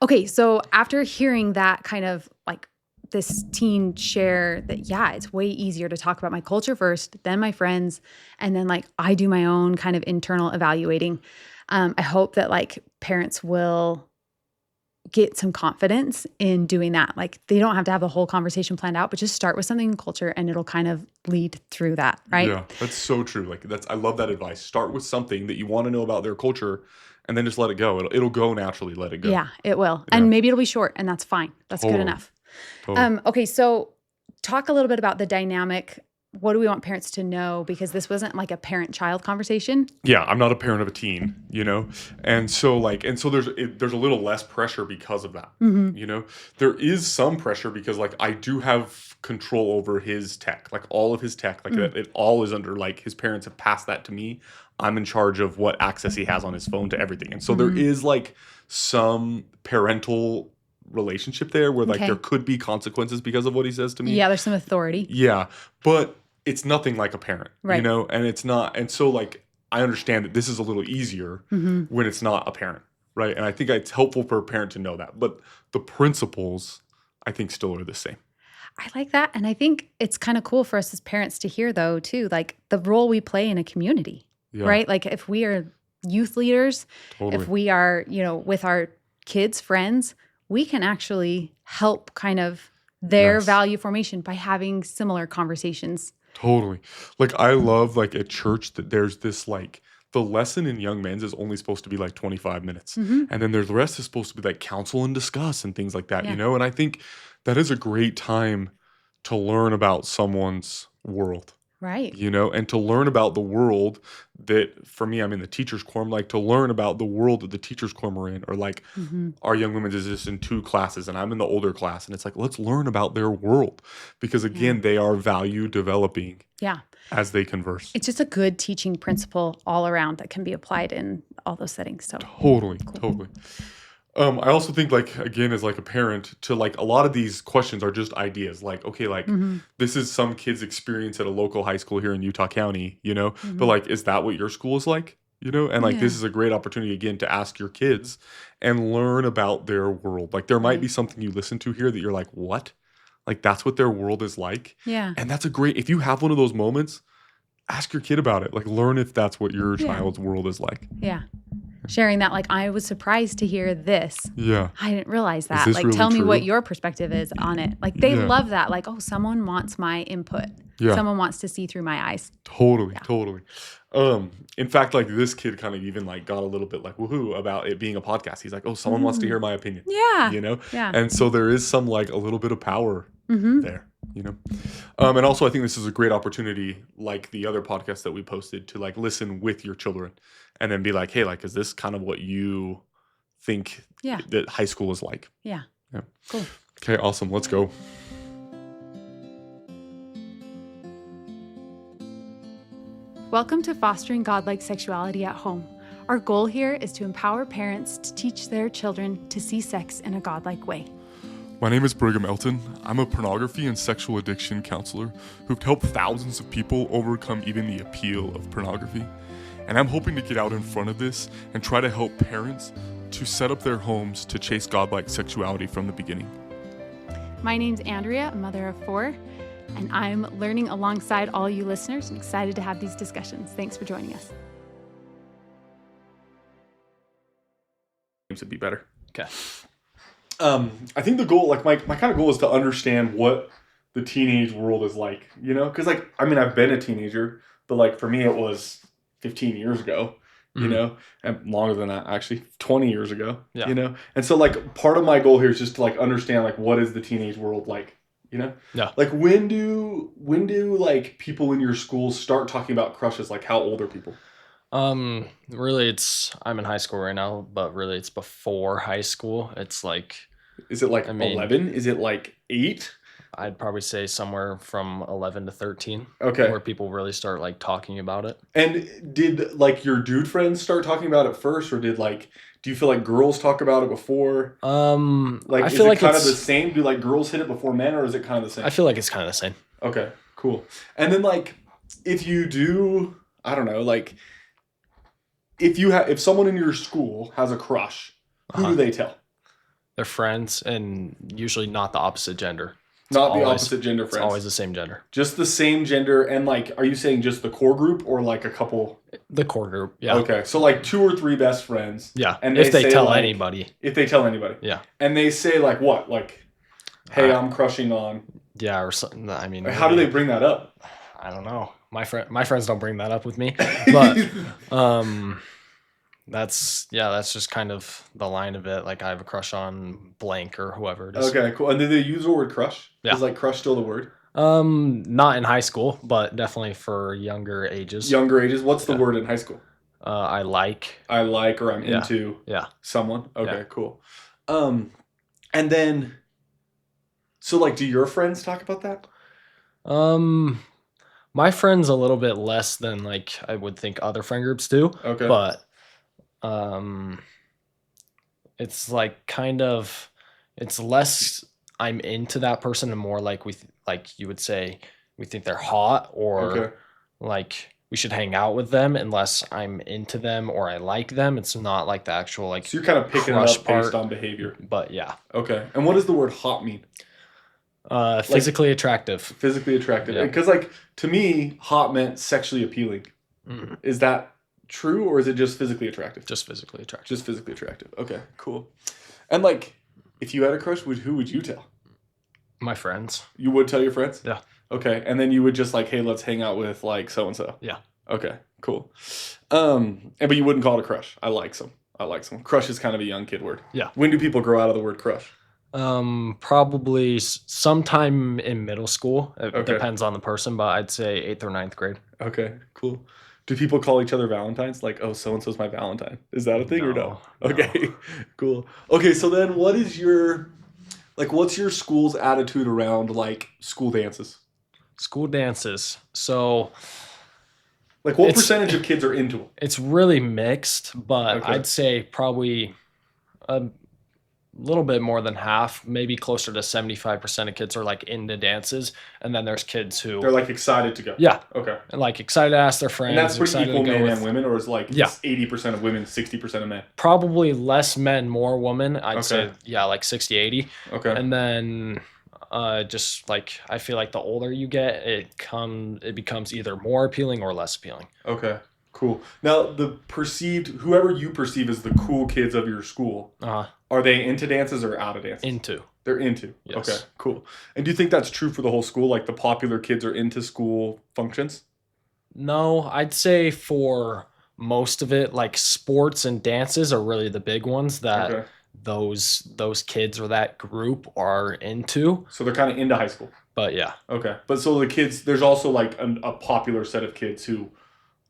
Okay, so after hearing that kind of like this teen share that, yeah, it's way easier to talk about my culture first, then my friends, and then like I do my own kind of internal evaluating. I hope that like parents will get some confidence in doing that. Like they don't have to have the whole conversation planned out, but just start with something in culture and it'll kind of lead through that, right? Yeah, that's so true. Like I love that advice. Start with something that you want to know about their culture and then just let it go. It'll go naturally. Let it go. Yeah, it will. Yeah, And maybe it'll be short and that's fine. That's good totally. enough. Totally. Okay, so talk a little bit about the dynamic. What do we want parents to know? Because this wasn't like a parent-child conversation. Yeah, I'm not a parent of a teen, and so there's a little less pressure because of that. Mm-hmm. There is some pressure because like I do have control over his tech, like all of his tech, like it all is under like his parents have passed that to me. I'm in charge of what access he has on his phone to everything, and so there is like some parental relationship there where like there could be consequences because of what he says to me. Yeah, there's some authority. Yeah, but it's nothing like a parent, Right. and it's not. And so like, I understand that this is a little easier when it's not a parent, right? And I think it's helpful for a parent to know that, but the principles I think still are the same. I like that. And I think it's kind of cool for us as parents to hear though, too, like the role we play in a community, right? Like if we are youth leaders, if we are, with our kids, friends, we can actually help kind of their value formation by having similar conversations. Totally. Like I love like at church that there's this like the lesson in Young Men's is only supposed to be like 25 minutes. And then there's the rest is supposed to be like counsel and discuss and things like that, And I think that is a great time to learn about someone's world. Right. And to learn about the world that for me, I'm in the teacher's quorum, like to learn about the world that the teacher's quorum are in, or like our Young Women's is just in 2 classes and I'm in the older class. And it's like, let's learn about their world because again, they are value developing as they converse. It's just a good teaching principle all around that can be applied in all those settings. So Totally. I also think like, again, as like a parent to like a lot of these questions are just ideas like, okay, like this is some kid's experience at a local high school here in Utah County, but like, is that what your school is like? And like, this is a great opportunity again to ask your kids and learn about their world. Like there might be something you listen to here that you're like, what? Like that's what their world is like. Yeah. And that's if you have one of those moments, ask your kid about it. Like learn if that's what your child's world is like. Yeah. Sharing that, like, I was surprised to hear this. Yeah. I didn't realize that. Like, really tell me true? What your perspective is on it. Like, they love that. Like, oh, someone wants my input. Yeah. Someone wants to see through my eyes. Totally. In fact, like this kid kind of even like got a little bit like woohoo about it being a podcast. He's like, oh, someone wants to hear my opinion. Yeah. Yeah. And so there is some like a little bit of power there, And also I think this is a great opportunity, like the other podcast that we posted, to like listen with your children and then be like, hey, like, is this kind of what you think that high school is like? Yeah. Cool. Okay, awesome. Let's go. Welcome to Fostering Godlike Sexuality at Home. Our goal here is to empower parents to teach their children to see sex in a godlike way. My name is Brigham Elton. I'm a pornography and sexual addiction counselor who've helped thousands of people overcome even the appeal of pornography. And I'm hoping to get out in front of this and try to help parents to set up their homes to chase godlike sexuality from the beginning. My name's Andrea, a mother of 4, and I'm learning alongside all you listeners and excited to have these discussions. Thanks for joining us. Seems to be better. Okay. I think the goal, like my kind of goal is to understand what the teenage world is like, because like, I mean, I've been a teenager, but like for me, it was 15 years ago, and longer than that, actually 20 years ago, and so like part of my goal here is just to like understand like what is the teenage world like, like when do like people in your school start talking about crushes? Like how old are people? Really I'm in high school right now, but really it's before high school. It's like, is it like 11? Is it like 8? I'd probably say somewhere from 11 to 13. Okay. Where people really start like talking about it. And did like your dude friends start talking about it first, or do you feel like girls talk about it before? Like I feel like kind of the same? Do like girls hit it before men, or is it kind of the same? I feel like it's kind of the same. Okay, cool. And then like if you do, I don't know, like if someone in your school has a crush, who do they tell? They're friends, and usually not the opposite gender. Not the opposite gender It's friends. always the same gender. Just the same gender, and like, are you saying just the core group or like a couple? The core group, yeah. Okay, so like 2 or 3 best friends. Yeah, And if they say, tell like, anybody. If they tell anybody. Yeah. And they say like what? Like, hey, I'm crushing on. Yeah, or something. I mean, How do they bring that up? I don't know. My friends don't bring that up with me, but that's just kind of the line of it. Like, I have a crush on blank or whoever it is. Okay, cool. And did they use the word crush? Yeah. Is like crush still the word? Not in high school, but definitely for younger ages. Younger ages. What's the word in high school? I like. I like, or I'm into someone. Okay, cool. And then, so like, do your friends talk about that? My friends a little bit less than like I would think other friend groups do. Okay. But it's like kind of, it's less I'm into that person and more like like you would say we think they're hot or like we should hang out with them unless I'm into them or I like them. It's not like the actual like. So you're kind of picking it up based on behavior. But yeah. Okay. And what does the word hot mean? Physically attractive. Physically attractive. Yeah. Because like to me, hot meant sexually appealing. Mm. Is that true or is it just physically attractive? Just physically attractive. Just physically attractive. Okay, cool. And like, if you had a crush, who would you tell? My friends. You would tell your friends? Yeah. Okay, and then you would just like, hey, let's hang out with like so and so. Yeah. Okay, cool. But you wouldn't call it a crush. I like some. Crush is kind of a young kid word. Yeah. When do people grow out of the word crush? Probably sometime in middle school. It depends on the person, but I'd say 8th or 9th grade. Okay, cool. Do people call each other Valentines? Like, oh, so and so's my Valentine. Is that a thing or no? Okay, cool. Okay, so then what's your school's attitude around like school dances? School dances. So like what percentage of kids are into them? It's really mixed, but I'd say probably a little bit more than half, maybe closer to 75% of kids are like into dances, and then there's kids who they're like excited to go. Yeah. Okay. And like excited to ask their friends. And that's pretty equal men and women, or is like 80% of women, 60% of men? Probably less men, more women. I'd say like 60, 80. Okay. And then just like I feel like the older you get, it becomes either more appealing or less appealing. Okay. Cool. Now whoever you perceive as the cool kids of your school, are they into dances or out of dances? Into. They're into. Yes. Okay, cool. And do you think that's true for the whole school? Like the popular kids are into school functions? No, I'd say for most of it, like sports and dances are really the big ones that those kids or that group are into. So they're kind of into high school. But yeah. Okay. But so the kids, there's also like a popular set of kids who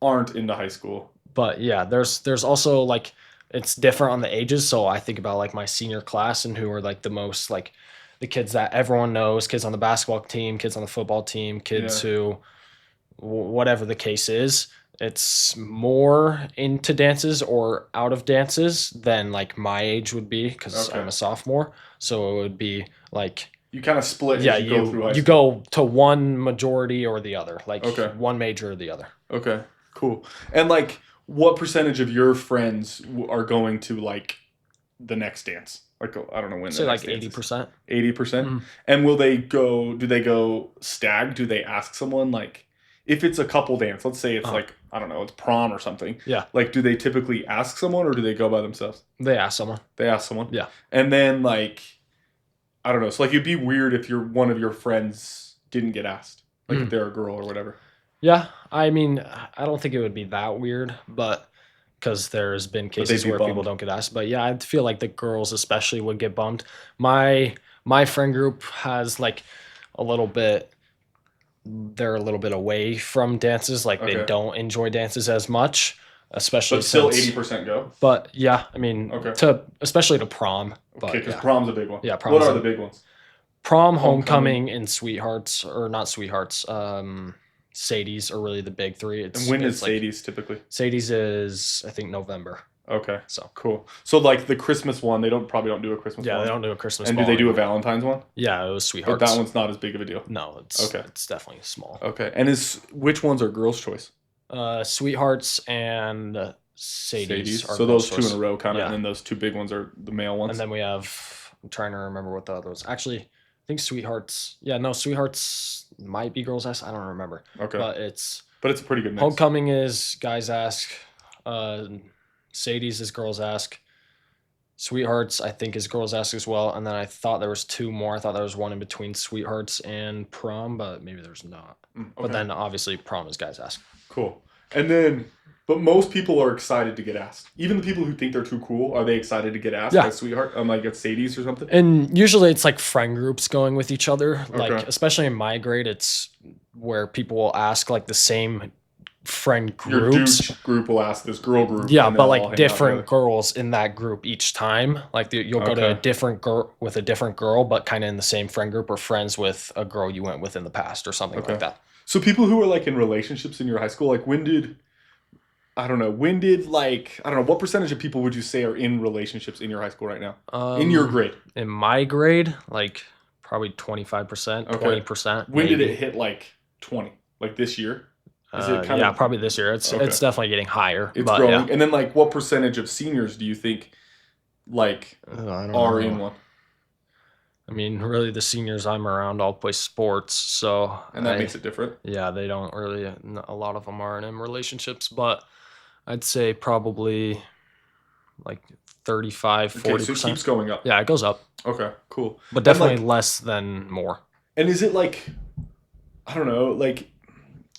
aren't into high school. But yeah, there's also like it's different on the ages. So I think about like my senior class and who are like the most like the kids that everyone knows, kids on the basketball team, kids on the football team, kids who whatever the case is, it's more into dances or out of dances than like my age would be because I'm a sophomore. So it would be like you kind of split as you go through high school. You go to one majority or the other, like one major or the other. Okay. Cool. And like, what percentage of your friends are going to like the next dance? Like, I don't know when. Say like 80%. 80%. Mm-hmm. And will they go? Do they go stag? Do they ask someone like, if it's a couple dance? Let's say it's like I don't know, it's prom or something. Yeah. Like, do they typically ask someone or do they go by themselves? They ask someone. Yeah. And then like, I don't know. So like, it'd be weird if one of your friends didn't get asked, like if they're a girl or whatever. Yeah, I mean, I don't think it would be that weird, but because there's been cases where people don't get asked. But yeah, I feel like the girls especially would get bummed. My friend group has like they're a little bit away from dances. Like they don't enjoy dances as much, especially but still 80% go. But yeah, I mean, especially to prom. But, because prom's a big one. Yeah, what are the big ones? Prom, homecoming, and sweethearts, or not sweethearts. Sadies are really the big three. And when is Sadies typically? Sadies is I think November. Okay. So cool. So like the Christmas one, they probably don't do a Christmas one. Yeah, they don't do a Christmas one. And do they do a Valentine's one? Yeah, it was sweethearts. But that one's not as big of a deal. No, it's definitely small. Okay. And which ones are girls' choice? Sweethearts and Sadies. So those two in a row kind of, and then those two big ones are the male ones. And then we have I'm trying to remember what the other was. Actually, I think Sweethearts. Yeah, no, Sweethearts might be girls ask. I don't remember. Okay. But it's But it's a pretty good mix. Homecoming is guys ask. Sadie's is girls ask. Sweethearts, I think, is girls ask as well. And then I thought there was two more. I thought there was one in between Sweethearts and prom, but maybe there's not. Okay. But then obviously prom is guys ask. Cool. And then, but most people are excited to get asked. Even the people who think they're too cool, are they excited to get asked by Sweetheart? Like at Sadie's or something? And usually it's like friend groups going with each other. Like, Okay. especially in my grade, it's where people will ask like the same friend Your groups. douche group will ask this girl group. Yeah, and but they'll all hang like out different together. girls in that group each time. Like you'll go to a Okay. different girl with a different girl, but kind of in the same friend group or friends with a girl you went with in the past or something Okay. like that. So people who are like in relationships in your high school, like when did like, I don't know, what percentage of people would you say are in relationships in your high school right now? In your grade? In my grade, like probably 25%, Okay. 20%. When did maybe. it hit like 20? Like this year? Is it kind Yeah, of, probably this year. It's definitely getting higher. it's but growing. Yeah. And then like what percentage of seniors do you think like I don't are know. in one? I mean, really, the seniors I'm around all play sports, so And that makes it different. yeah, they don't really. A lot of them aren't in relationships, but I'd say probably like 35, Okay, so it 40%. keeps going up. Yeah, it goes up, Okay, cool. but And, definitely like, less than more. and is it like, I don't know, like,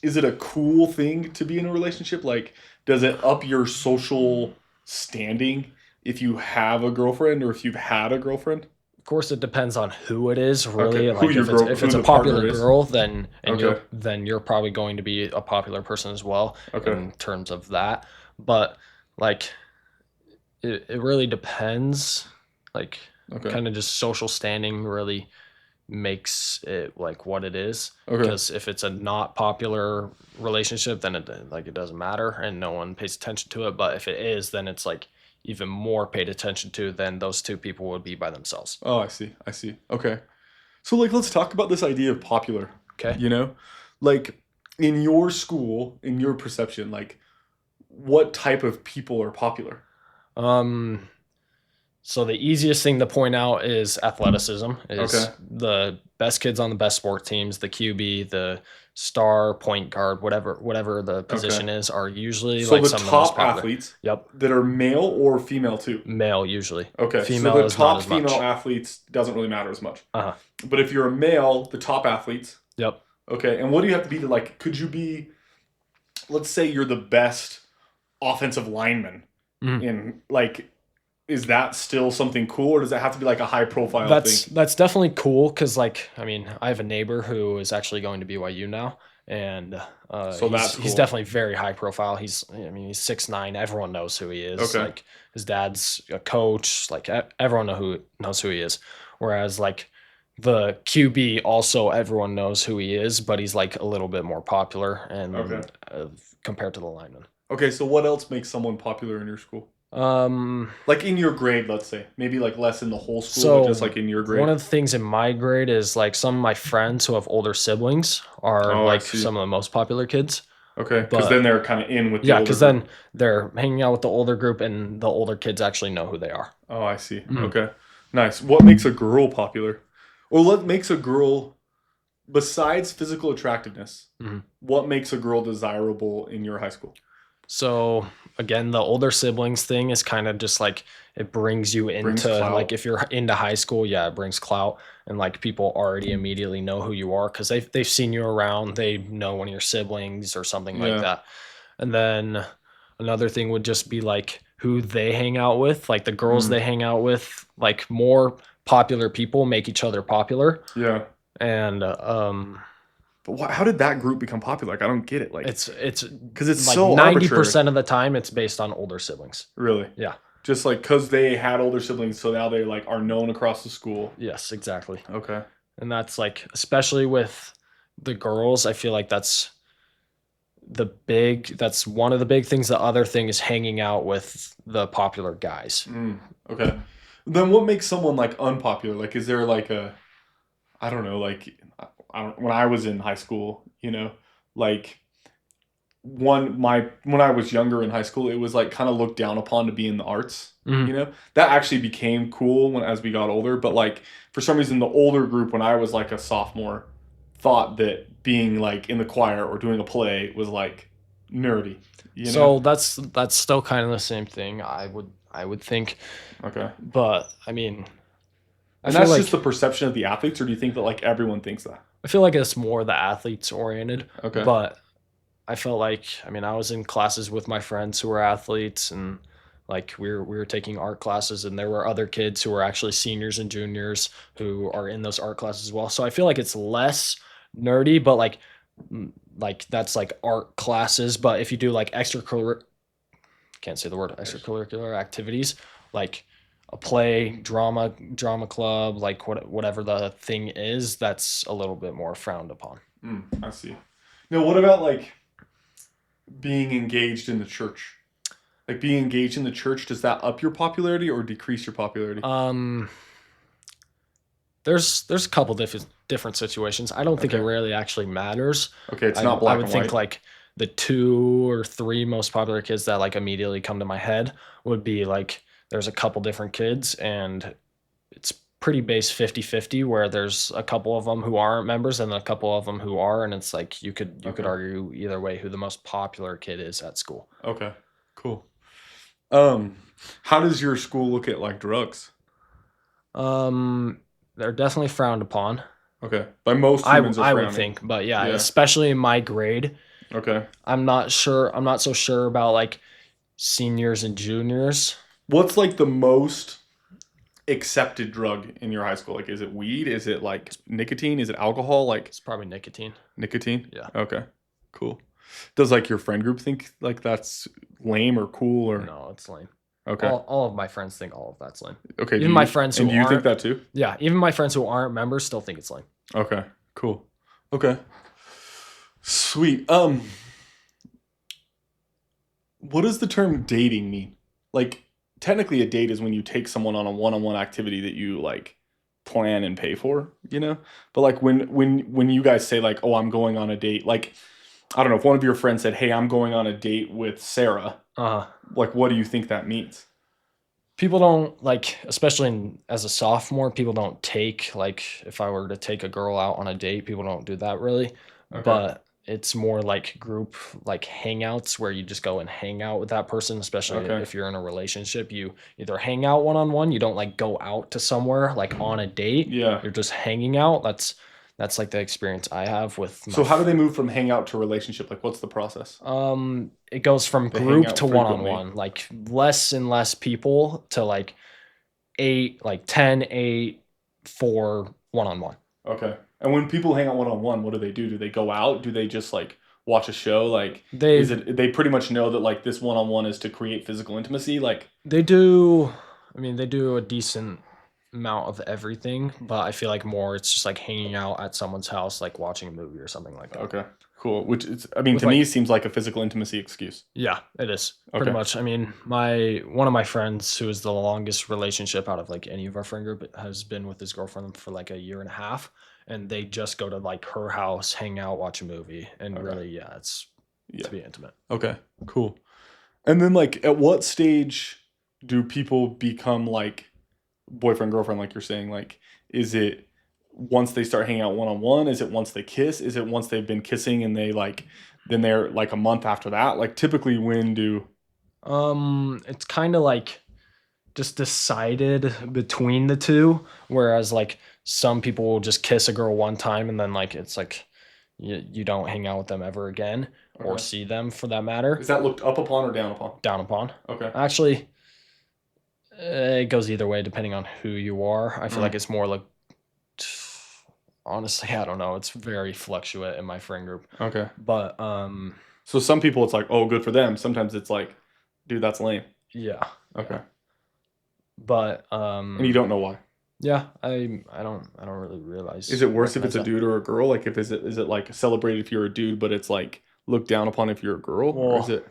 is it a cool thing to be in a relationship? Like, does it up your social standing if you have a girlfriend or if you've had a girlfriend? Of course, it depends on who it is. Really, Okay, who like your girl- if who it's a the partner popular is. girl, then Okay. you're probably going to be a popular person as well Okay. in terms of that. But like, it really depends. Like, Okay. kind of just social standing really makes it like what it is. Okay. Because if it's a not popular relationship, then it doesn't matter and no one pays attention to it. But if it is, then it's like even more paid attention to than those two people would be by themselves. Oh, I see. Okay. So, like, let's talk about this idea of popular. Okay. You know? Like, in your school, in your perception, like, what type of people are popular? So the easiest thing to point out is athleticism. Is Okay. the best kids on the best sport teams, the QB, the star, point guard, whatever the position is, are usually So like the some of the most top popular. athletes Yep, that are male or female too? male usually. Okay. Female so the is not top as much. female athletes doesn't really matter as much. Uh-huh. But if you're a male, the top athletes. Yep. Okay. And what do you have to be to, like, could you be, let's say you're the best offensive lineman Mhm. in, like, is that still something cool, or does it have to be like a high profile thing? That's definitely cool because, like, I mean, I have a neighbor who is actually going to BYU now, and So that's he's cool. definitely very high profile. He's 6'9". Everyone knows who he is. Okay. Like his dad's a coach. Like everyone knows who he is. Whereas like the QB also everyone knows who he is, but he's like a little bit more popular and Okay. compared to the lineman. Okay, so what else makes someone popular in your school? Like in your grade, let's say. Maybe like less in the whole school, So, but just like in your grade. One of the things in my grade is like some of my friends who have older siblings are Oh, I like see. some of the most popular kids. Okay, because but- then they're kind of in with the Yeah, older because group. then they're hanging out with the older group and the older kids actually know who they are. Oh, I see. Mhm. Okay, nice. What makes a girl popular? Or what makes a girl, besides physical attractiveness, Mhm. what makes a girl desirable in your high school? So again, the older siblings thing is kind of just like it brings you Brings into clout. like if you're into high school, yeah, it brings clout and like people already immediately know who you are because they've seen you around, they know one of your siblings or something Yeah. like that. And then another thing would just be like who they hang out with, like the girls they hang out with, like more popular people make each other popular. Yeah. And But how did that group become popular? Like, I don't get it. Like, it's because it's like so 90% of the time it's based on older siblings. Really? Yeah. Just like because they had older siblings, so now they like are known across the school. Yes, exactly. Okay. And that's like, especially with the girls, I feel like that's one of the big things. The other thing is hanging out with the popular guys. Okay. Then what makes someone like unpopular? Like, is there like I don't know, like, when I was in high school, like, when I was younger in high school, it was like kind of looked down upon to be in the arts. Mhm. You know, that actually became cool as we got older. But like for some reason, the older group when I was like a sophomore thought that being like in the choir or doing a play was like nerdy. You So know? that's still kind of the same thing. I would think, Okay. but I mean, I And feel that's like just the perception of the athletes, or do you think that like everyone thinks that? it's more the athletes oriented, Okay. but I felt like, I mean, I was in classes with my friends who were athletes, and like we were taking art classes, and there were other kids who were actually seniors and juniors who are in those art classes as well. So I feel like it's less nerdy, but like that's like art classes. But if you do like extracurricular, can't say the word, extracurricular activities, like a play, drama club, like whatever the thing is, that's a little bit more frowned upon. I see. Now, what about like being engaged in the church? Like being engaged in the church, does that up your popularity or decrease your popularity? Um, there's a couple different situations. I don't think it Okay. really actually matters. Okay, it's I not I black would and think white. like the 2 or 3 most popular kids that like immediately come to my head would be like there's a couple different kids, and it's pretty base 50-50, where there's a couple of them who aren't members and a couple of them who are, and it's like you could Okay. argue either way who the most popular kid is at school. Okay. Cool. Um, how does your school look at like drugs? Um, they're definitely frowned upon. Okay. By most I humans are I would frowning. think, but yeah, Yeah. especially in my grade, Okay. I'm not sure. I'm not so sure about like seniors and juniors. What's like the most accepted drug in your high school? Like, is it weed? Is it like nicotine? Is it alcohol? Like It's probably nicotine. nicotine? Yeah. Okay. Cool. Does like your friend group think like that's lame or cool or No, it's lame. okay? All of my friends think all of that's lame. Okay. Even my friends who do you think aren't. that too? Yeah, even my friends who aren't members still think it's lame. Okay. Cool. Okay. Sweet. What does the term dating mean? Like, technically, a date is when you take someone on a one-on-one activity that you like plan and pay for, you know. But like when you guys say like, "Oh, I'm going on a date," like I don't know if one of your friends said, "Hey, I'm going on a date with Sarah." Uh, Like, what do you think that means? People don't like, especially as a sophomore, people don't take like if I were to take a girl out on a date, people don't do that really. Okay. But it's more like group like hangouts where you just go and hang out with that person, especially Okay. if you're in a relationship. You either hang out one on one, you don't like go out to somewhere like on a date. Yeah. You're just hanging out. That's like the experience I have with my So how do they move from hangout to relationship? Like, what's the process? it goes from They hang group out to one on frequently. one, like less and less people to like 8, like 10, 8, 4, one on one. Okay. And when people hang out one-on-one, what do they do? Do they go out? Do they just like watch a show? Like, They is it they pretty much know that like this one-on-one is to create physical intimacy? Like, they do. I mean, they do a decent amount of everything, but I feel like more it's just like hanging out at someone's house, like watching a movie or something like that. okay, cool. Which is, I mean, With to me, like, seems like a physical intimacy excuse. yeah, it is pretty Okay. much. I mean, one of my friends who is the longest relationship out of like any of our friend group has been with his girlfriend for like a year and a half, and they just go to like her house, hang out, watch a movie, and Okay. really, yeah, it's Yeah. to be intimate. Okay, cool. And then like, at what stage do people become like boyfriend girlfriend? Like you're saying, like, is it once they start hanging out one-on-one? Is it once they kiss? Is it once they've been kissing and they like then they're like a month after that? Like typically when do It's kind of like just decided between the two, whereas like some people will just kiss a girl one time and then like it's like you don't hang out with them ever again or Okay. see them for that matter. Is that looked up upon or down upon? Down upon. Okay. Actually, it goes either way depending on who you are. I feel like it's more like, honestly, I don't know. It's very fluctuate in my friend group. Okay. But So some people it's like, oh, good for them. Sometimes it's like, dude, that's lame. yeah. Okay. But And you don't know why. yeah, I don't really realize. Is it worse if it's a recognize that. dude or a girl? Like if is it like celebrated if you're a dude, but it's like looked down upon if you're a girl? Or is Well, it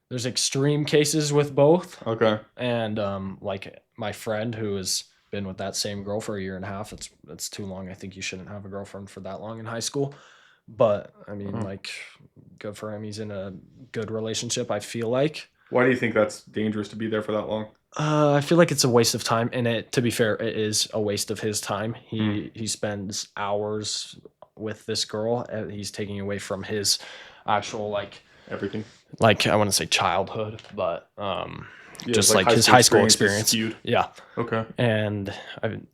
there's extreme cases with both, okay? and like my friend who has been with that same girl for a year and a half. It's too long. I think you shouldn't have a girlfriend for that long in high school. But I mean, Uh-huh. like, good for him. He's in a good relationship, I feel like. Why do you think that's dangerous to be there for that long? I feel like it's a waste of time, and to be fair, it is a waste of his time. Mm. He spends hours with this girl, and he's taking away from his actual Everything. like I wouldn't say childhood, but Yeah, just it's like his high school is experience. skewed. Yeah, Okay. and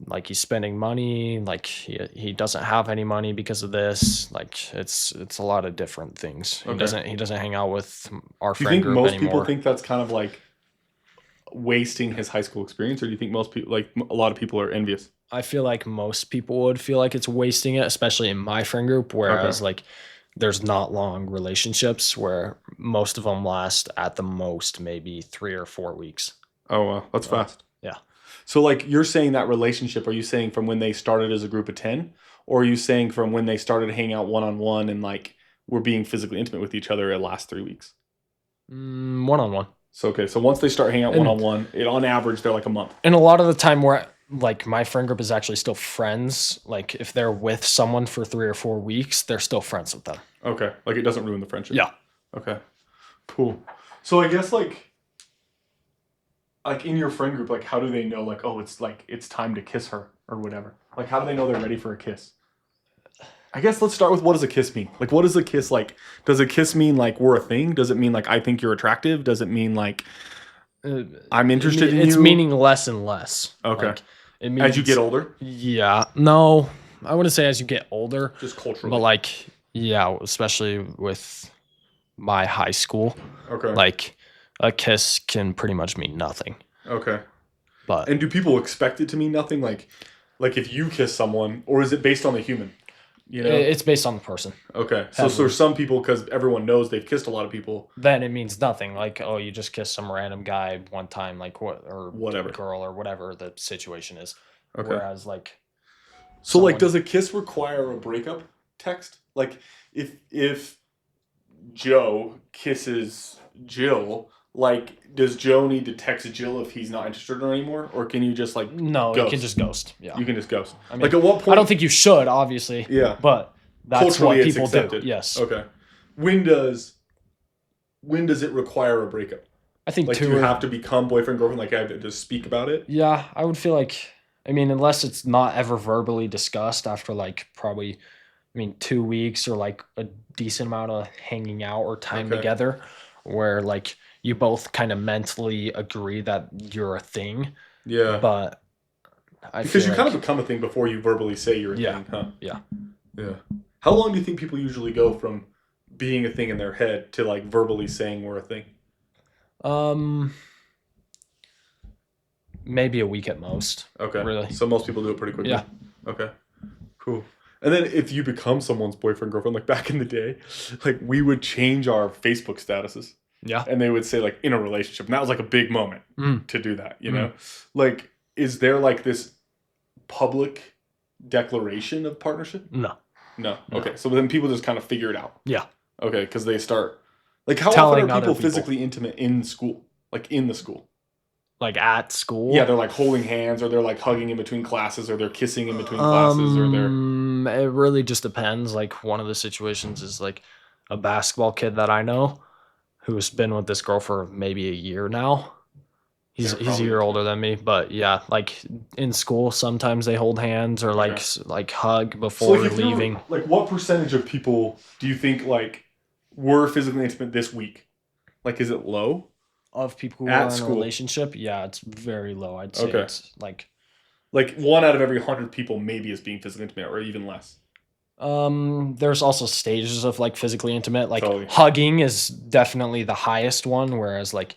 like he's spending money, like he doesn't have any money because of this. Like it's a lot of different things. Okay. He doesn't hang out with our Do you friend think group most anymore. people think that's kind of like wasting his high school experience, or do you think most people, like a lot of people, are envious? I feel like most people would feel like it's wasting it, especially in my friend group, whereas Okay. like there's not long relationships where most of them last at the most maybe 3 or 4 weeks. Oh, wow. That's fast. Yeah. So, like, you're saying that relationship, are you saying from when they started as a group of 10? Or are you saying from when they started hanging out one on one and, like, were being physically intimate with each other, it lasts 3 weeks? One on one. So, okay. So, once they start hanging out one And on one, on average, they're like a month. and a lot of the time where like my friend group is actually still friends. Like if they're with someone for 3 or 4 weeks, they're still friends with them. Okay. Like, it doesn't ruin the friendship. Yeah. Okay. Cool. So, I guess, like in your friend group, like, how do they know, like, oh, it's time to kiss her or whatever? Like, how do they know they're ready for a kiss? I guess let's start with, what does a kiss mean? Like, what is a kiss like? Does a kiss mean like we're a thing? Does it mean like I think you're attractive? Does it mean like I'm interested in you? It's meaning less and less. Okay. Like, it means, As you get older? Yeah. No, I wouldn't say as you get older, Just culturally. but like, yeah, especially with my high school, Okay. like a kiss can pretty much mean nothing. Okay. But And do people expect it to mean nothing? Like if you kiss someone, or is it based on the human? You know? it's based on the person. Okay. So there's some people, because everyone knows they've kissed a lot of people. Then it means nothing. Like, oh, you just kissed some random guy one time, like what, or Whatever. girl, or whatever the situation is. Okay. Whereas, like, So, like, does a kiss require a breakup text? Like, if Joe kisses Jill, like, does Joe need to text Jill if he's not interested in her anymore? Or can you just, like, no, ghost? you can just ghost. Yeah. You can just ghost. I mean, like, at what point? I don't think you should, obviously. Yeah. But that's Culturally, what it's people accepted. do. Yes. Okay. When does it require a breakup? I think Like, do you have to become boyfriend, girlfriend? Like, I have to just speak about it? Yeah, I would feel like, I mean, unless it's not ever verbally discussed after like probably, 2 weeks or like a decent amount of hanging out or time Okay. together, where like you both kind of mentally agree that you're a thing. Yeah. But because you kind of become a thing before you verbally say you're a thing, huh? Yeah. Yeah. How long do you think people usually go from being a thing in their head to like verbally saying we're a thing? Maybe a week at most. Okay. Really. So most people do it pretty quickly. Yeah. Okay. Cool. And then if you become someone's boyfriend, girlfriend, like back in the day, like we would change our Facebook statuses. Yeah. And they would say like in a relationship. And that was like a big moment to do that, you know? Like, is there like this public declaration of partnership? No. No. Okay. So then people just kind of figure it out. Yeah. Okay. Because they start, like, how Telling often are other people people. physically intimate in school? Like in the school? Like at school? Yeah, they're like holding hands, or they're like hugging in between classes, or they're kissing in between classes, or they're. It really just depends. Like one of the situations is like a basketball kid that I know who's been with this girl for maybe a year now. He's a year older than me, but yeah, like in school sometimes they hold hands or like hug before leaving. Like, what percentage of people do you think like were physically intimate this week? Like, is it low? Of people who At are in school. a relationship, yeah, it's very low. I'd say it's like 1 out of every 100 people maybe is being physically intimate, or even less. There's also stages of like physically intimate. Like Totally. hugging is definitely the highest one, whereas like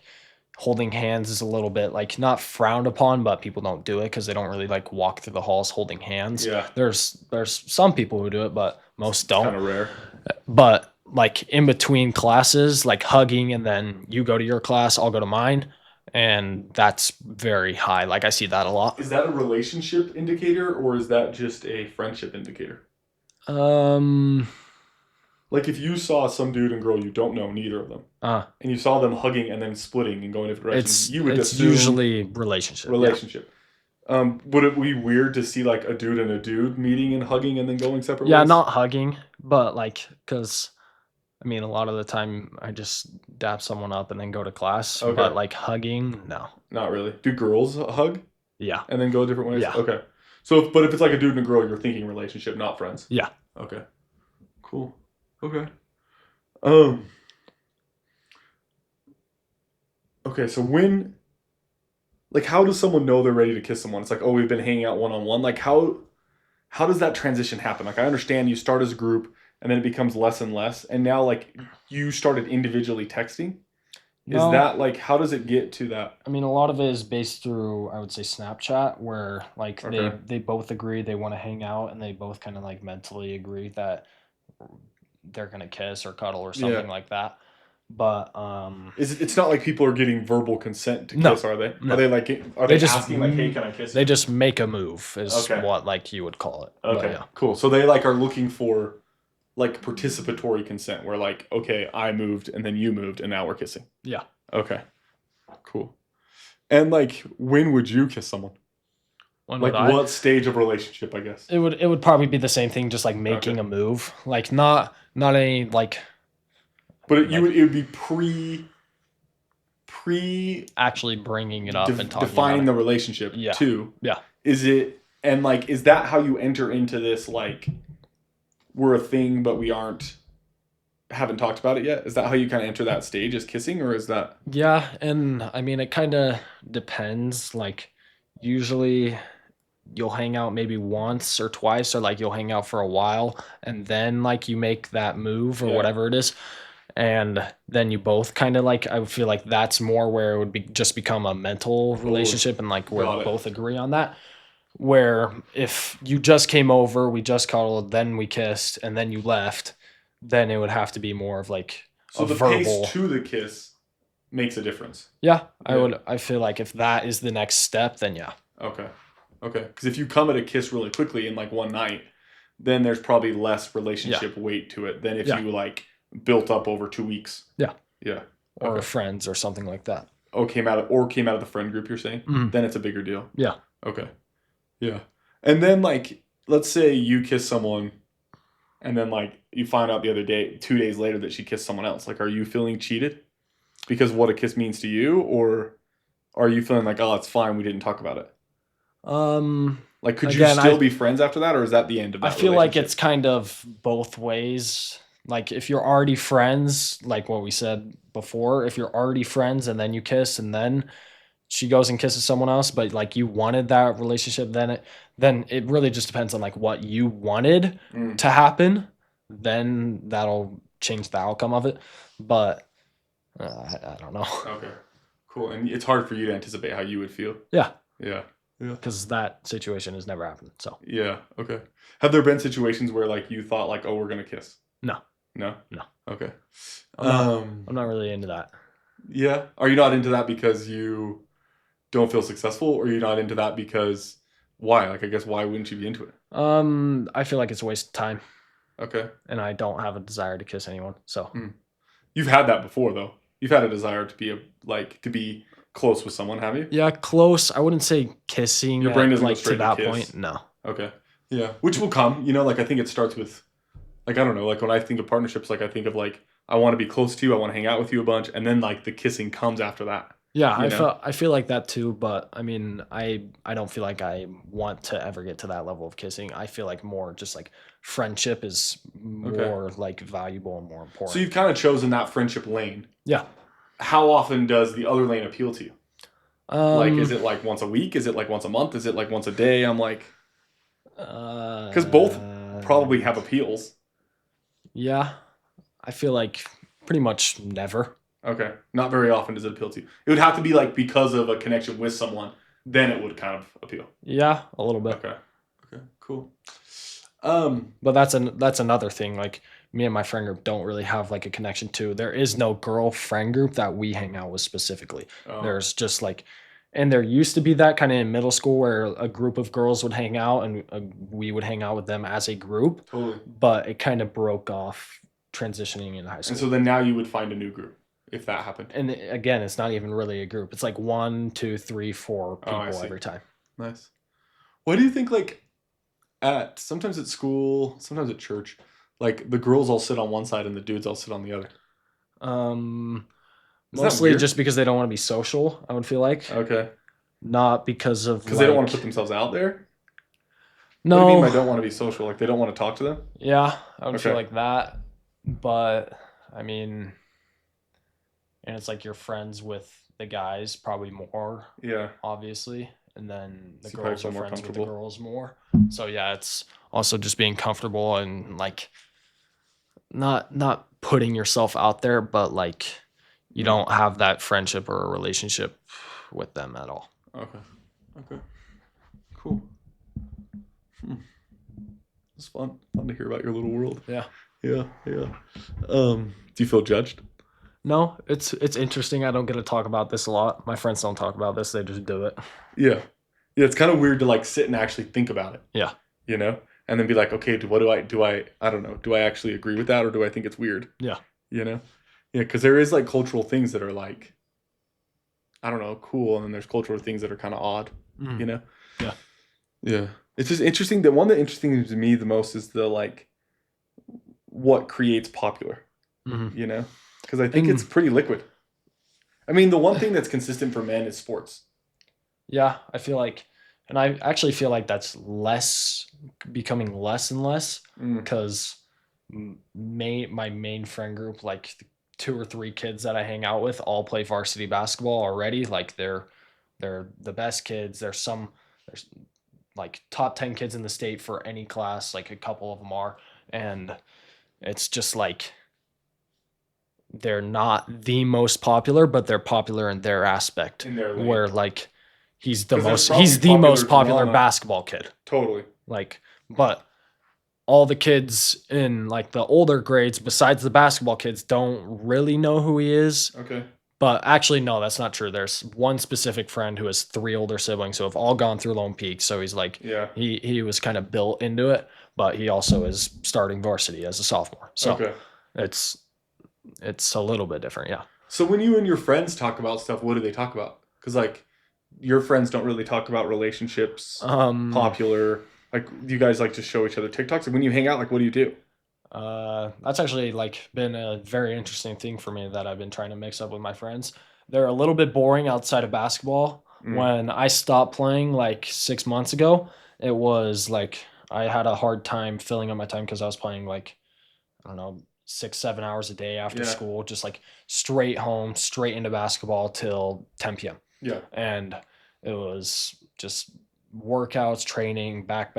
holding hands is a little bit like not frowned upon, but people don't do it because they don't really like walk through the halls holding hands. Yeah. There's some people who do it, but most don't. Kind of rare. But like in between classes, like hugging, and then you go to your class, I'll go to mine, and that's very high. Like I see that a lot. Is that a relationship indicator, or is that just a friendship indicator? Like if you saw some dude and girl you don't know, neither of them, and you saw them hugging and then splitting and going different directions, you would it's assume usually relationship. relationship. Would it be weird to see like a dude and a dude meeting and hugging and then going separate Yeah, ways? not hugging, but like, because I mean, a lot of the time I just dap someone up and then go to class. Okay. But like hugging, no. Not really. Do girls hug Yeah. and then go different ways? Yeah. Okay. So, but if it's like a dude and a girl, you're thinking relationship, not friends. Yeah. Okay. Cool. Okay. Um. Okay. So how does someone know they're ready to kiss someone? It's like, oh, we've been hanging out one on one. Like, how does that transition happen? Like, I understand you start as a group and then it becomes less and less, and now like you started individually texting. Is No. that like, how does it get to that? I mean, a lot of it is based through, I would say, Snapchat, where like Okay. they both agree they want to hang out, and they both kind of like mentally agree that they're gonna kiss or cuddle or something Yeah. like that. But It's not like people are getting verbal consent to No. kiss, are they? No. Are they like, are They they just- asking like, hey, can I kiss they you? just make a move, is Okay. what like you would call it. But, Okay, yeah. cool. So they like are looking for like participatory consent, where like, okay, I moved and then you moved and now we're kissing. Yeah. Okay, cool. And like, when would you kiss someone? When Like, would I? what stage of relationship? I guess. It would probably be the same thing, just like making Okay. a move, like not any like But it Like- would be pre actually bringing it up and talking defining about the relationship Yeah. too. Yeah. Is it, and like, is that how you enter into this, like, we're a thing but we haven't talked about it yet? Is that how you kind of enter that stage, is kissing, or is that it. Yeah, and I mean it kind of depends. Like usually you'll hang out maybe once or twice, or like you'll hang out for a while, and then like you make that move or Yeah. whatever it is, and then you both kind of like, I would feel like that's more where it would be just become a mental relationship, and like where got it. both agree on that. Where if you just came over, we just cuddled, then we kissed, and then you left, then it would have to be more of like so a the verbal. pace to the kiss makes a difference? Yeah, Yeah. I feel like if that is the next step, then yeah. Okay. Because if you come at a kiss really quickly in like one night, then there's probably less relationship weight to it than if Yeah. you like built up over 2 weeks. Yeah. Yeah. Or Okay. friends or something like that. Came out of the friend group, you're saying? Mhm. Then it's a bigger deal. Yeah. Okay. Yeah. And then like, let's say you kiss someone and then like you find out the other day, 2 days later, that she kissed someone else. Like, are you feeling cheated because of what a kiss means to you, or are you feeling like, oh, it's fine, we didn't talk about it? Like, could Again, you still be friends after that, or is that the end of that I feel like relationship? it's kind of both ways. Like if you're already friends, like what we said before, if you're already friends and then you kiss and then she goes and kisses someone else, but like you wanted that relationship, then it really just depends on like what you wanted Mm. to happen. Then that'll change the outcome of it. But I don't know. Okay. Cool. And it's hard for you to anticipate how you would feel. Yeah, Yeah. because that situation has never happened. So Yeah. Okay. Have there been situations where like you thought like, oh, we're gonna kiss? No. No. No. Okay. I'm not really into that. Yeah. Are you not into that because you don't feel successful, or are you not into that because why? Like, I guess, why wouldn't you be into it? I feel like it's a waste of time, Okay. and I don't have a desire to kiss anyone. So You've had that before though. You've had a desire to be close with someone, have you? yeah, close. I wouldn't say kissing. Your brain doesn't go like straight to to that kiss. point. No. Okay. Yeah. Which will come, like, I think it starts with, like, I don't know, like when I think of partnerships, like I think of like, I want to be close to you, I want to hang out with you a bunch, and then like the kissing comes after that. Yeah, You I feel like that too, but I mean, I don't feel like I want to ever get to that level of kissing. I feel like more just like friendship is more like valuable and more important. So you've kind of chosen that friendship lane. Yeah. How often does the other lane appeal to you? Like, is Um, it like once a week? Is it like once a month? Is it like once a day? I'm like, because because both probably have appeals. Yeah, I feel like pretty much never. Okay. Not very often does it appeal to you. It would have to be like because of a connection with someone, then it would kind of appeal. Yeah, a little bit. Okay. Okay. Cool. But that's another thing. Like me and my friend group don't really have like a connection to. There is no girl friend group that we hang out with specifically. Oh. There's just like, and there used to be that kind of in middle school where a group of girls would hang out and we would hang out with them as a group. Totally. But it kind of broke off transitioning in high school. And so then now you would find a new group if that happened. And again, it's not even really a group. It's like 1, 2, 3, 4 Oh, I people see. every time. Nice. Why do you think like sometimes at school, sometimes at church, like the girls all sit on one side and the dudes all sit on the other? Um, Is that Mostly weird? just because they don't want to be social, I would feel like. Okay. Not because of Because they don't want like to put themselves out there? What do you mean by no, don't want to be social? Like they don't want to talk to them? yeah, I would feel Okay. like that. But I mean, and it's like you're friends with the guys probably more, Yeah. obviously, and then the So you probably girls feel are more friends with the comfortable. girls more. So yeah, it's also just being comfortable and like not putting yourself out there, but like you Mm. don't have that friendship or a relationship with them at all. Okay. Okay. Cool. Hmm. It's fun. Fun to hear about your little world. Yeah. Yeah. Yeah. Do you feel judged? No, it's interesting. I don't get to talk about this a lot. My friends don't talk about this. They just do it. Yeah. Yeah, it's kind of weird to like sit and actually think about it, Yeah. you know? And then be like, okay, what I don't know, do I actually agree with that or do I think it's weird? Yeah. You know? Yeah, because there is like cultural things that are like, I don't know, cool, and then there's cultural things that are kind of odd, Mhm. you know? Yeah. Yeah. It's just interesting. The one that interesting to me the most is the like what creates popular, Hmm. you know? Because I think it's And pretty liquid. I mean, the one thing that's consistent for men is sports. yeah, I feel like, and I actually feel like that's becoming less and less Mm. because my main friend group, like the 2 or 3 kids that I hang out with, all play varsity basketball already. Like they're the best kids. There's like top 10 kids in the state for any class. Like a couple of them are, and it's just like they're not the most popular, but they're popular in their aspect. In their lane. Where like he's the 'Cause there's most probably he's the most popular drama. basketball kid. Totally. Like, but all the kids in like the older grades, besides the basketball kids, don't really know who he is. Okay. But actually, no, that's not true. There's one specific friend who has 3 older siblings who have all gone through Lone Peak. So he's like, Yeah. he was kind of built into it, but he also is starting varsity as a sophomore. So Okay. it's a little bit different, yeah. So when you and your friends talk about stuff, what do they talk about? Because like your friends don't really talk about relationships, popular. Like you guys like to show each other TikToks. And when you hang out, like what do you do? That's actually like been a very interesting thing for me that I've been trying to mix up with my friends. They're a little bit boring outside of basketball. Mm. When I stopped playing like 6 months ago, it was like I had a hard time filling up my time because I was playing like, I don't know, 6, 7 hours a day after Yeah. school, just like straight home, straight into basketball till 10 p.m. Yeah. And it was just workouts, training, back,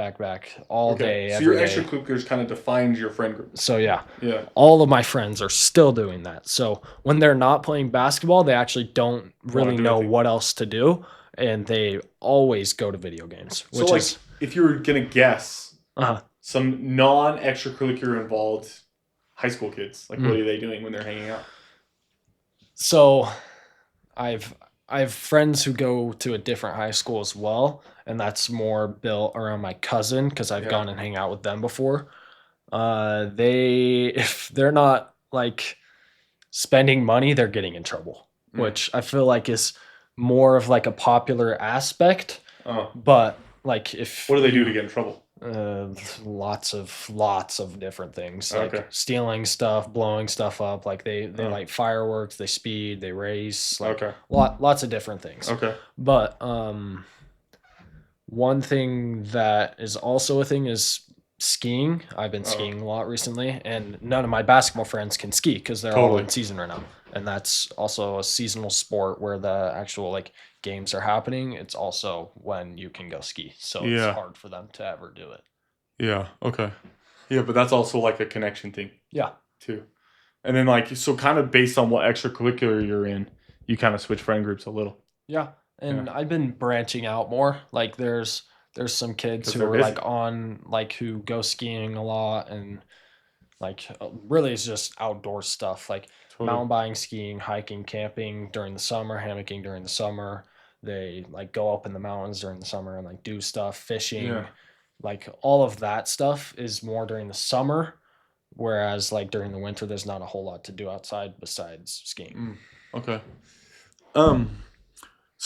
all day, So your every day. extracurriculars kind of defines your friend group. So yeah, Yeah. all of my friends are still doing that. So when they're not playing basketball, they actually don't really do know anything. what else to do, and they always go to video games, So which like is if you were gonna guess uh some non extracurricular involved high school kids, like what Mm. are they doing when they're hanging out? So I've friends who go to a different high school as well, and that's more built around my cousin because I've Yeah. gone and hang out with them before. They if they're not like spending money, they're getting in trouble, Mm. which I feel like is more of like a popular aspect. Oh. But like if What do they do to get in trouble? lots of different things like Okay. stealing stuff, blowing stuff up, like they Oh. light fireworks, they speed, they race, like Okay. lots of different things. Okay. But one thing that is also a thing is skiing. I've been Oh. skiing a lot recently, and none of my basketball friends can ski because they're all Totally. in season right now. And that's also a seasonal sport where the actual like games are happening. It's also when you can go ski, so Yeah. it's hard for them to ever do it. Yeah. Okay. Yeah, but that's also like a connection thing Yeah, too. And then like so kind of based on what extracurricular you're in, you kind of switch friend groups a little. yeah. And I've been branching out more. Like there's some kids 'Cause who they're are like busy. on like who go skiing a lot and like really it's just outdoor stuff like Totally. mountain biking, skiing, hiking, camping during the summer, hammocking during the summer. They like go up in the mountains during the summer and like do stuff, fishing. Yeah. Like all of that stuff is more during the summer, whereas like during the winter there's not a whole lot to do outside besides skiing. Okay. Um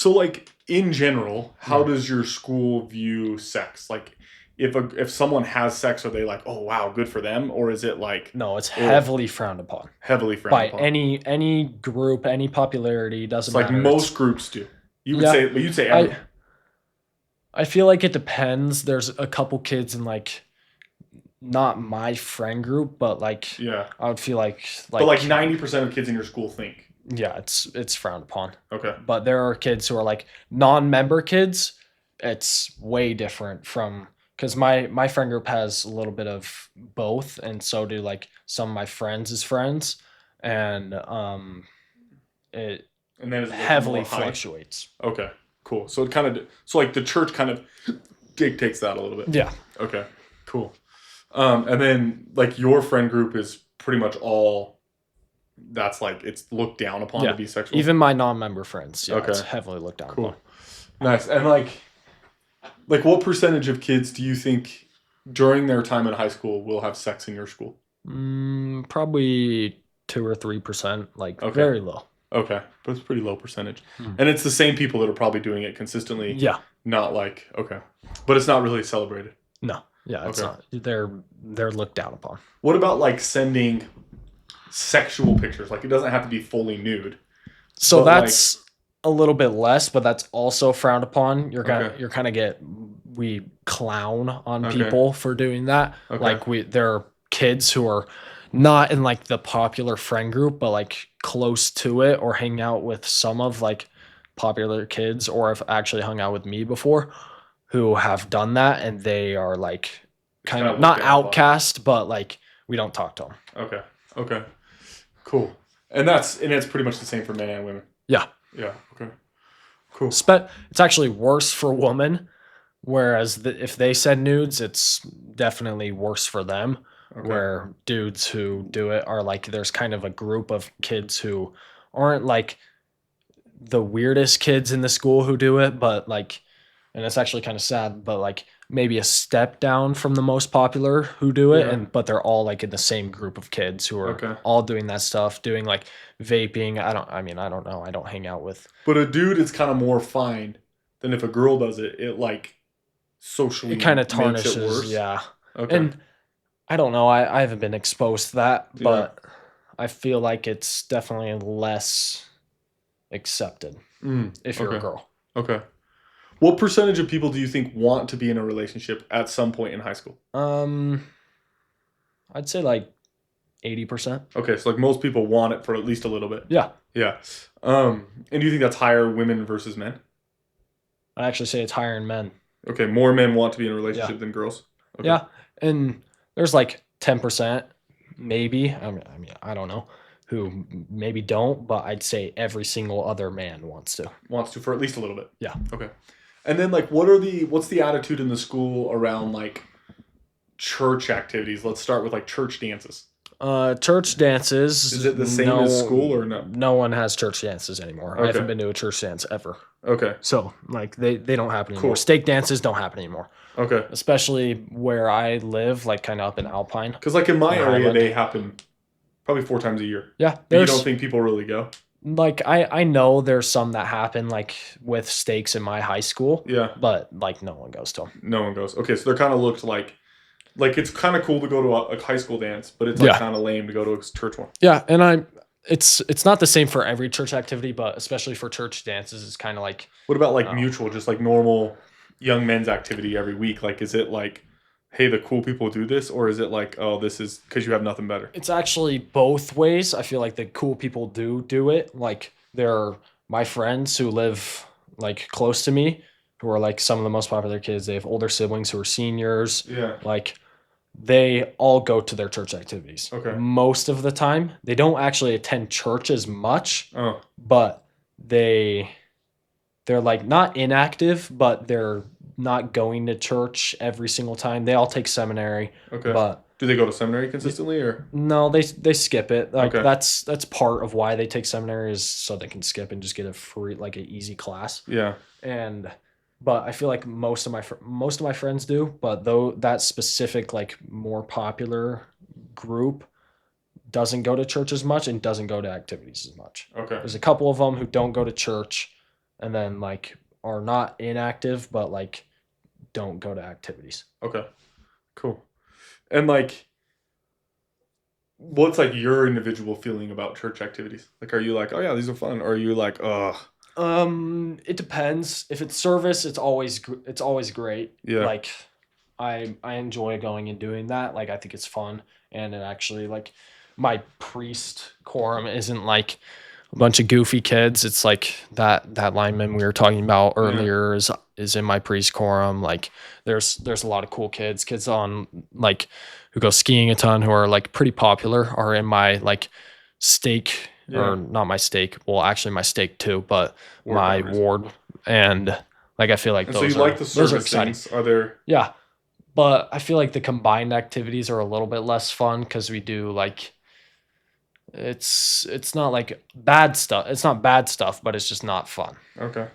So, like, in general, how does your school view sex? Like, if someone has sex, are they like, oh, wow, good for them? Or is it like No, it's heavily frowned upon heavily frowned by upon? any group, any popularity, doesn't It's like matter. most groups do. You'd say everyone. I feel like it depends. There's a couple kids in like not my friend group, but like Yeah. I would feel like But like 90% of kids in your school think. yeah, it's frowned upon. Okay. But there are kids who are like non-member kids. It's way different from because my friend group has a little bit of both, and so do like some of my friends' friends, and it And then it's heavily more high? fluctuates. Okay. Cool. So it kind of like the church kind of dictates that a little bit. Yeah. Okay. Cool. And then like your friend group is pretty much all that's like it's looked down upon to be sexual. Even my non-member friends, yeah, Okay. it's heavily looked down Cool. upon. Nice. And like what percentage of kids do you think during their time in high school will have sex in your school? Probably 2 or 3%, like Okay. very low. Okay. But it's a pretty low percentage. And it's the same people that are probably doing it consistently. Yeah. Not like, okay. But it's not really celebrated. No. Yeah, it's Okay. not. They're looked down upon. What about like sending sexual pictures? Like it doesn't have to be fully nude. So But, that's a little bit less, but that's also frowned upon. You're kind of we clown on Okay. people for doing that. Okay. Like there are kids who are not in like the popular friend group, but like close to it or hang out with some of like popular kids or have actually hung out with me before who have done that, and they are like kind Kinda of not looked down upon. outcast, but like we don't talk to them. Okay. Okay. Cool. And it's pretty much the same for men and women. Yeah. Yeah. Okay. Cool. It's actually worse for women, whereas if they send nudes, it's definitely worse for them. Okay. Where dudes who do it are like, there's kind of a group of kids who aren't like the weirdest kids in the school who do it, but like, and it's actually kind of sad, but like maybe a step down from the most popular who do it, Yeah. but they're all like in the same group of kids who are Okay. all doing that stuff, doing like vaping. I don't know. I don't hang out with. But a dude is kind of more fine than if a girl does it. It like socially It kind of makes tarnishes, it worse. yeah. Okay. And I don't know. I haven't been exposed to that, Yeah. but I feel like it's definitely less accepted if you're a Okay. girl. Okay. What percentage of people do you think want to be in a relationship at some point in high school? I'd say like 80%. Okay, so like most people want it for at least a little bit. Yeah. Yeah. And do you think that's higher women versus men? I actually say it's higher in men. Okay, more men want to be in a relationship than girls. Okay. Yeah. And there's like 10%, maybe. I mean, I don't know, who maybe don't, but I'd say every single other man wants to. Wants to for at least a little bit. Yeah. Okay. And then like what's the attitude in the school around like church activities? Let's start with like church dances. Church dances. Is it the same as school or no? No one has church dances anymore. I Okay. haven't been to a church dance ever. Okay. So like they don't happen anymore. Cool. Stake dances don't happen anymore. Okay. Especially where I live, like kind of up in Alpine. Because like in my In area, Highland. they happen probably 4 times a year. Yeah. But you There's don't think people really go? like I know there's some that happen like with stakes in my high school, Yeah. but like no one goes to them. No one goes. Okay, so they're kind of looked like it's kind of cool to go to a high school dance, but it's like Yeah. kind of lame to go to a church one. Yeah, and it's not the same for every church activity, but especially for church dances, it's kind of like What about like Oh. mutual, just like normal young men's activity every week? Like, is it like, hey, the cool people do this, or is it like, oh, this is because you have nothing better? it's actually both ways. I feel like the cool people do it. Like they're my friends who live like close to me, who are like some of the most popular kids. They have older siblings who are seniors. Yeah. Like they all go to their church activities. Okay. Most of the time, they don't actually attend church as much, Oh, but they're like not inactive, but they're not going to church every single time. They all take seminary, okay. but Do they go to seminary consistently, or no, they skip it. Like Okay. that's part of why they take seminary is so they can skip and just get a free like an easy class. yeah? But I feel like most of my friends do, but though that specific like more popular group doesn't go to church as much and doesn't go to activities as much. Okay. There's a couple of them who don't go to church, and then like are not inactive, but like don't go to activities. Okay. Cool. And like, what's like your individual feeling about church activities? Like, are you like, oh yeah, these are fun, or are you like, ugh? It depends. If it's service, it's always great. Yeah. Like I enjoy going and doing that. Like I think it's fun, and it actually like my priest quorum isn't like a bunch of goofy kids. It's like that lineman we were talking about earlier is in my priest quorum. Like there's a lot of cool kids on like who go skiing a ton, who are like pretty popular, are in my like stake or not my stake. Well, actually my stake too, but my ward. And like I feel like And those so you are like the those are service exciting. things? Are there? Yeah. But I feel like the combined activities are a little bit less fun because we do like it's not like bad stuff. It's not bad stuff, but it's just not fun. Okay.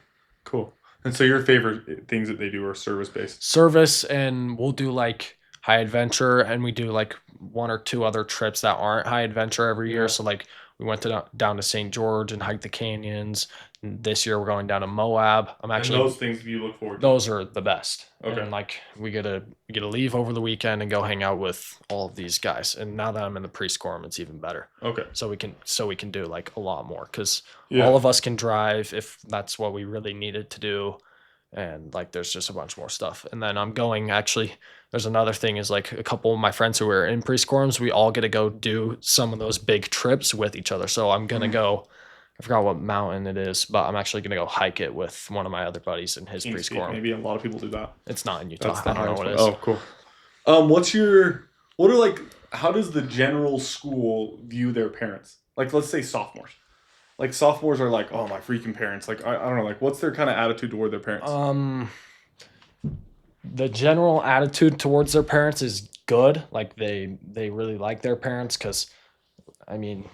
Cool. And so your favorite things that they do are service based. Service, and we'll do like high adventure, and we do like one or two other trips that aren't high adventure every year. Yeah. So like we went down to St. George and hiked the canyons. This year we're going down to Moab. I'm actually And those things you look forward to. those are the best. Okay. And like we get to leave over the weekend and go hang out with all of these guys. And now that I'm in the priest quorum, it's even better. Okay. So we can do like a lot more because Yeah. all of us can drive if that's what we really needed to do. And like there's just a bunch more stuff. And then I'm going actually. There's another thing is like a couple of my friends who are in priest quorums, we all get to go do some of those big trips with each other. So I'm gonna go. I forgot what mountain it is, but I'm actually gonna go hike it with one of my other buddies in his priest quorum. Maybe a lot of people do that. It's not in Utah. That's the I don't know what it is. Oh, cool. How does the general school view their parents? Like, let's say sophomores. Like, sophomores are like, oh, my freaking parents. Like, I don't know. Like, what's their kind of attitude toward their parents? The general attitude towards their parents is good. Like, they really like their parents because, I mean,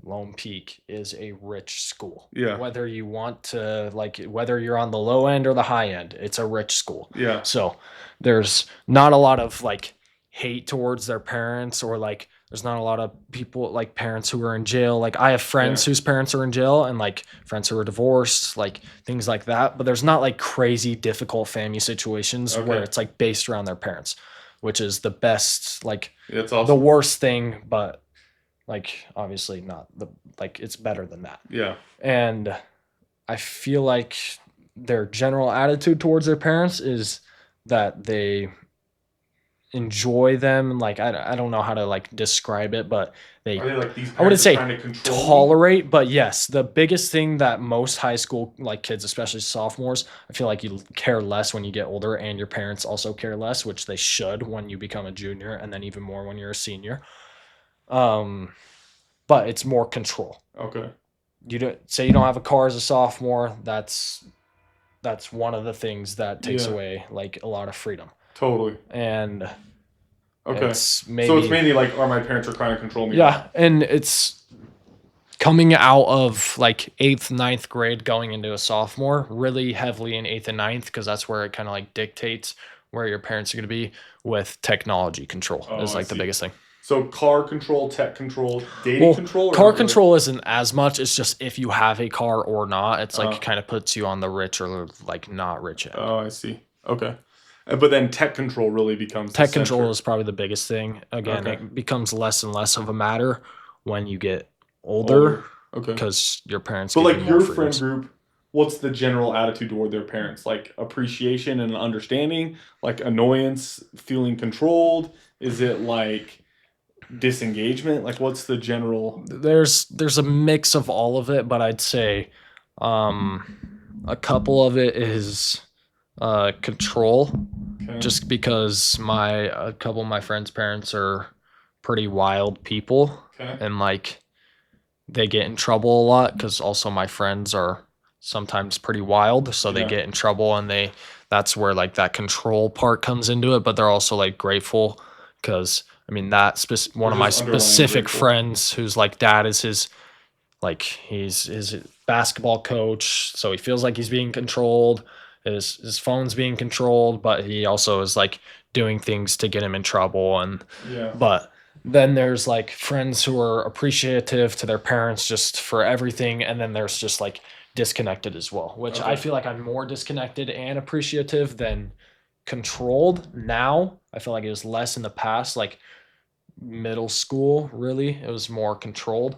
Lone Peak is a rich school. Yeah. Whether you want to, like, whether you're on the low end or the high end, it's a rich school. Yeah. So there's not a lot of, like, hate towards their parents, or, like, there's not a lot of people, like, parents who are in jail. Like, I have friends whose parents are in jail and, like, friends who are divorced, like, things like that. But there's not, like, crazy, difficult family situations where it's, like, based around their parents, which is the best, like, That's awesome. the worst thing, but like obviously not like it's better than that. Yeah. And I feel like their general attitude towards their parents is that they enjoy them. Like I don't know how to like describe it, but Are they like these I wouldn't parents are say trying to control tolerate, but yes, the biggest thing that most high school like kids, especially sophomores, I feel like you care less when you get older, and your parents also care less, which they should when you become a junior, and then even more when you're a senior. But it's more control. Okay. You don't have a car as a sophomore. That's one of the things that takes away like a lot of freedom. Totally. And okay. It's mainly like, oh, my parents are trying to control me. Yeah, and it's coming out of like 8th, 9th grade, going into a sophomore, really heavily in 8th and 9th, because that's where it kind of like dictates where your parents are going to be with technology control is like the biggest thing. So car control, tech control, dating control? Car control isn't as much. It's just if you have a car or not, it's like kind of puts you on the rich or like not rich end. Oh, I see. Okay. But then tech control really becomes tech control is probably the biggest thing. Again, it becomes less and less of a matter when you get older. Okay. Because your parents. But like your friend group, what's the general attitude toward their parents? Like appreciation and understanding, like annoyance, feeling controlled? Is it like disengagement? Like what's the general? There's a mix of all of it, but I'd say a couple of it is control. Okay. Just because a couple of my friends' parents are pretty wild people. Okay. And like they get in trouble a lot because also my friends are sometimes pretty wild, so they get in trouble, and that's where like that control part comes into it. But they're also like grateful because I mean that one of my specific friends whose like dad is his like he's his basketball coach, so he feels like he's being controlled. His phone's being controlled, but he also is like doing things to get him in trouble. And but then there's like friends who are appreciative to their parents just for everything, and then there's just like disconnected as well, which Okay. I feel like I'm more disconnected and appreciative than controlled now. I feel like it was less in the past, like middle school, really. It was more controlled,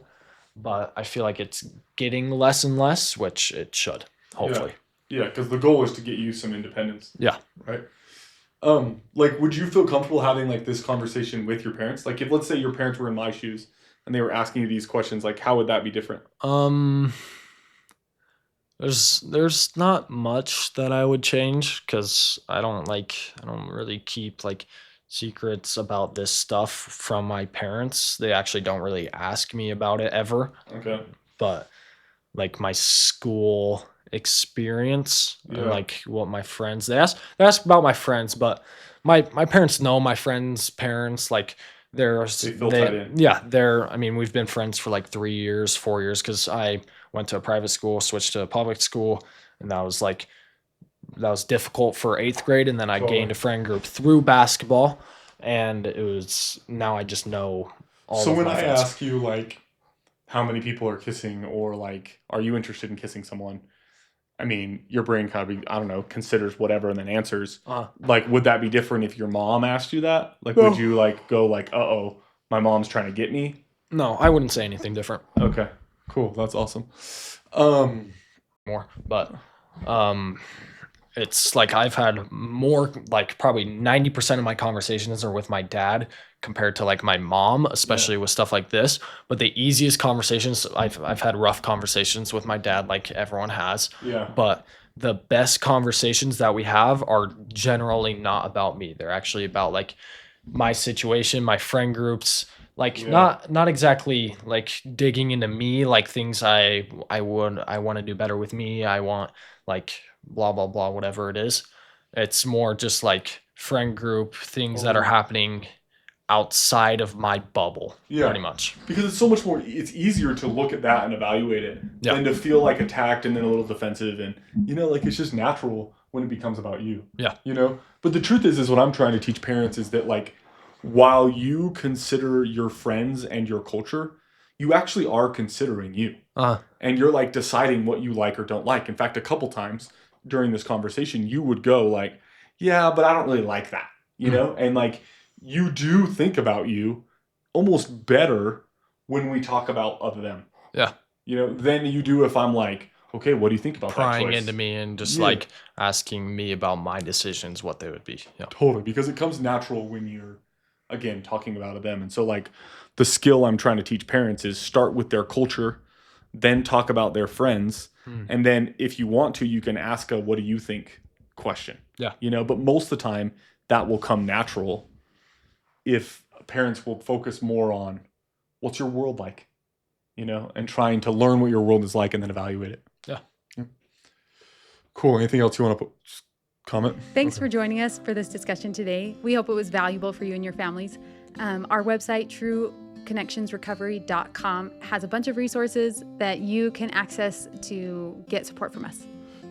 but I feel like it's getting less and less, which it should, hopefully. Yeah, because the goal is to get you some independence. Yeah. Right. Like, would you feel comfortable having like this conversation with your parents? Like, if let's say your parents were in my shoes and they were asking you these questions, like, how would that be different? There's not much that I would change because I don't really keep like secrets about this stuff from my parents. They actually don't really ask me about it ever. Okay. But like my school experience and Yeah. like what my friends they ask about my friends, but my parents know my friends' parents. Like They feel tied in. yeah, I mean, we've been friends for like 3 years, 4 years, because I went to a private school, switched to a public school, and that was difficult for 8th grade, and then I Totally. gained a friend group through basketball, and it was now I just know all So of when my I friends. ask you like how many people are kissing or like are you interested in kissing someone? I mean, your brain kind of I don't know, considers whatever and then answers. Like, would that be different if your mom asked you that? Like, would you like go like, uh-oh, my mom's trying to get me? No, I wouldn't say anything different. Okay, cool. That's awesome. More, but it's like I've had more, like probably 90% of my conversations are with my dad compared to like my mom, especially with stuff like this. But the easiest conversations, I've had rough conversations with my dad, like everyone has. Yeah. But the best conversations that we have are generally not about me. They're actually about like my situation, my friend groups, like not exactly like digging into me, like things I want to do better with me. I want like blah blah blah, whatever it is. It's more just like friend group things that are happening outside of my bubble, pretty much. Because it's so much more, it's easier to look at that and evaluate it than to feel like attacked and then a little defensive. And, like it's just natural when it becomes about you. Yeah. But the truth is what I'm trying to teach parents is that like, while you consider your friends and your culture, you actually are considering you. And you're like deciding what you like or don't like. In fact, a couple times during this conversation, you would go like, yeah, but I don't really like that, and like, you do think about you almost better when we talk about other them. Yeah. Than you do if I'm like, okay, what do you think about that Prying choice? into me and just like asking me about my decisions, what they would be. Yeah. Totally, because it comes natural when you're, again, talking about them. And so like the skill I'm trying to teach parents is start with their culture, then talk about their friends. And then if you want to, you can ask a what do you think question. Yeah. But most of the time that will come natural if parents will focus more on what's your world like, and trying to learn what your world is like and then evaluate it. Yeah. Cool. Anything else you want to comment? Thanks for joining us for this discussion today. We hope it was valuable for you and your families. Our website, trueconnectionsrecovery.com, has a bunch of resources that you can access to get support from us.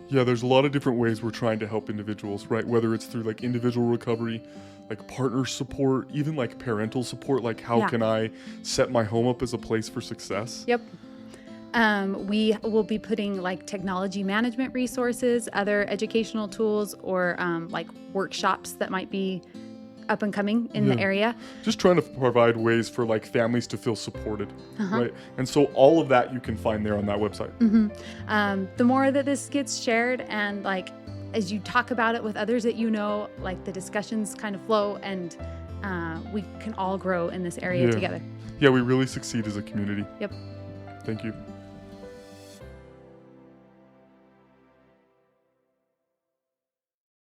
Yeah, there's a lot of different ways we're trying to help individuals, right? Whether it's through like individual recovery, like partner support, even like parental support, like how can I set my home up as a place for success? Yep. We will be putting like technology management resources, other educational tools, or like workshops that might be up and coming in the area. Just trying to provide ways for like families to feel supported, right? And so all of that you can find there on that website. The more that this gets shared and like as you talk about it with others that like the discussions kind of flow and we can all grow in this area together. Yeah, we really succeed as a community. Yep. Thank you.